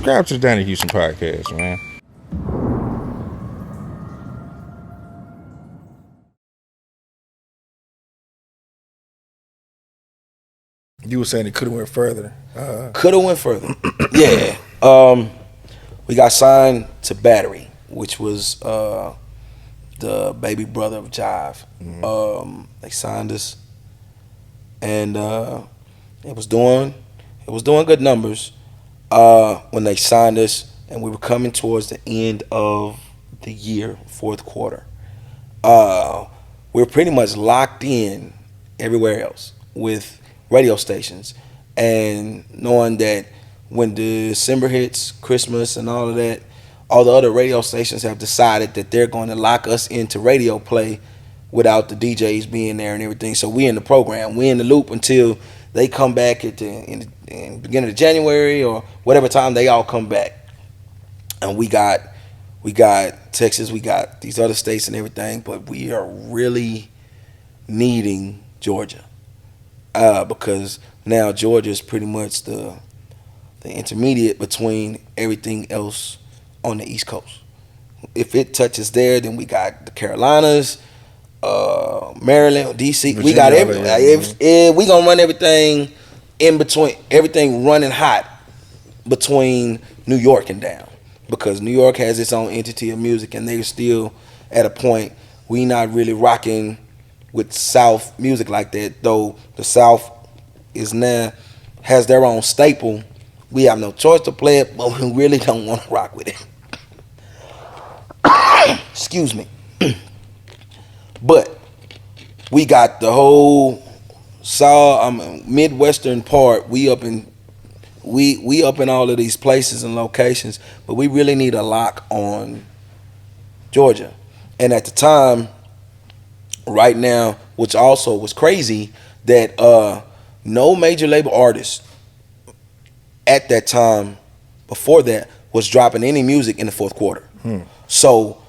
subscribe to the Donnie Houston podcast, man. You were saying it could have went further. Could have went further. Yeah. We got signed to Battery, which was the baby brother of Jive. They signed us, and it was doing good numbers when they signed us, and we were coming towards the end of the year, fourth quarter. We're pretty much locked in everywhere else with radio stations, and knowing that when December hits, Christmas and all of that, all the other radio stations have decided that they're going to lock us into radio play without the DJs being there and everything. So we in the program, we in the loop until they come back in the beginning of January or whatever time they all come back. And we got Texas, we got these other states and everything, but we are really needing Georgia. Because now Georgia is pretty much the intermediate between everything else on the East Coast. If it touches there, then we got the Carolinas, Maryland, DC. Virginia, we got we gonna run everything in between, everything running hot between New York and down, because New York has its own entity of music, and they're still at a point we not really rocking with South music like that. Though the South is now has their own staple. We have no choice to play it, but we really don't want to rock with it. Excuse me. But we got the whole Midwestern part. We up in all of these places and locations, but we really need a lock on Georgia. And at the time, right now, which also was crazy, that no major label artist at that time, before that, was dropping any music in the fourth quarter. So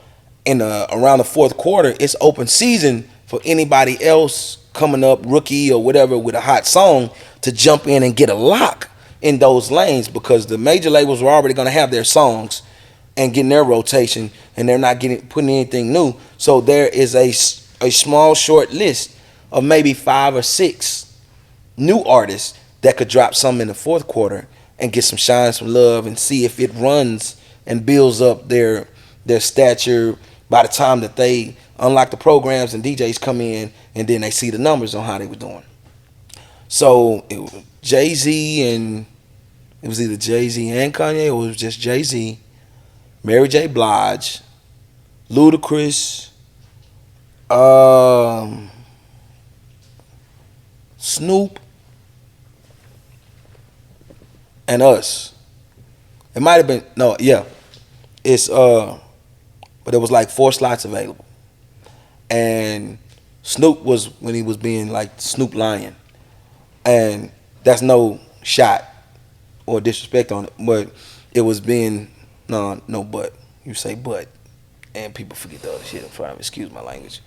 around the fourth quarter, it's open season for anybody else coming up, rookie or whatever, with a hot song to jump in and get a lock in those lanes, because the major labels were already going to have their songs and getting their rotation, and they're not putting anything new. So there is a small short list of maybe 5 or 6 new artists that could drop something in the fourth quarter and get some shine, some love, and see if it runs and builds up their stature by the time that they unlock the programs and DJs come in, and then they see the numbers on how they were doing. So it was Jay-Z, and it was either Jay-Z and Kanye, or it was just Jay-Z, Mary J. Blige, Ludacris, Snoop, and us. It might have been but it was like 4 slots available, and Snoop was when he was being like Snoop Lion, and that's no shot or disrespect on it, but it was being no but you say but, and people forget the other shit in front of it. Excuse my language.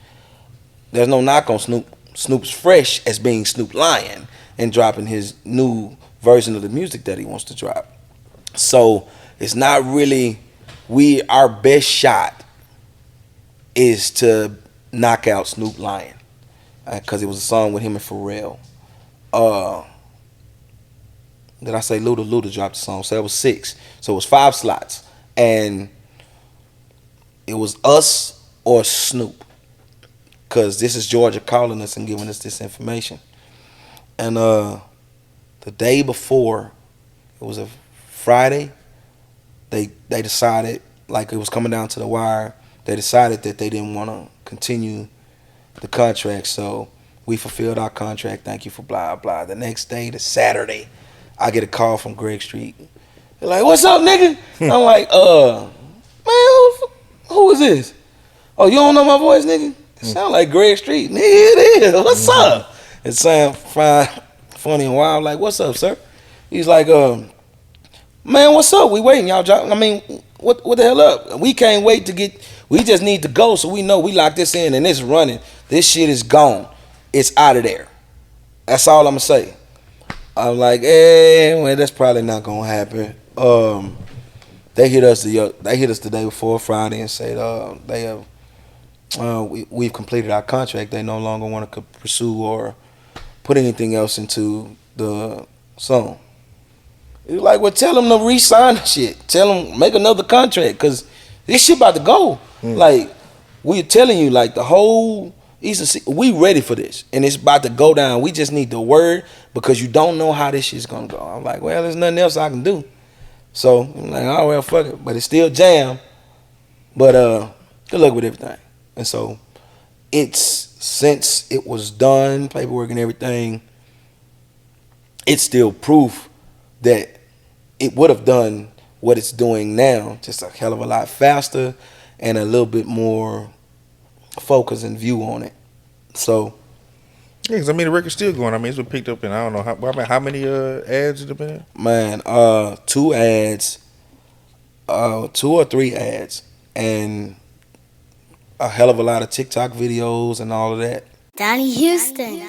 There's no knock on Snoop. Snoop's fresh as being Snoop Lion and dropping his new version of the music that he wants to drop. So it's not really, our best shot is to knock out Snoop Lion, because it was a song with him and Pharrell. Did I say Luda? Luda dropped the song, so that was 6. So it was 5 slots, and it was us or Snoop, because this is Georgia calling us and giving us this information. And the day before, it was a Friday, they decided, like it was coming down to the wire, they decided that they didn't want to continue the contract. So we fulfilled our contract, thank you for blah, blah. The next day, the Saturday, I get a call from Greg Street. They're like, what's up, nigga? I'm like, man, who is this? Oh, you don't know my voice, nigga? It sound like Greg Street. Nigga, it is. What's up? It sound fine, funny and wild. Like, what's up, sir? He's like, man, what's up? We waiting, y'all. I mean, what the hell up? We can't wait to get, we just need to go so we know we lock this in and it's running. This shit is gone. It's out of there. That's all I'm going to say. I'm like, well, that's probably not going to happen. They hit us the day before Friday and said we've completed our contract. They no longer want to pursue or put anything else into the song. It was like, well, tell them to re-sign the shit. Tell them make another contract because this shit about to go. Like we're telling you, like the whole s.u.c, we ready for this and it's about to go down. We just need the word because you don't know how this shit's gonna go. I'm like, well, there's nothing else I can do. So I'm like, oh well, fuck it. But it's still jam. But good luck with everything. And so since it was done, paperwork and everything, it's still proof that it would have done what it's doing now, just a hell of a lot faster and a little bit more focus and view on it. So Yeah, 'cause I mean the record's still going. I mean it's been picked up in I don't know how many ads it have been. man, 2 ads, 2 or 3 ads, and a hell of a lot of TikTok videos and all of that. Donnie Houston.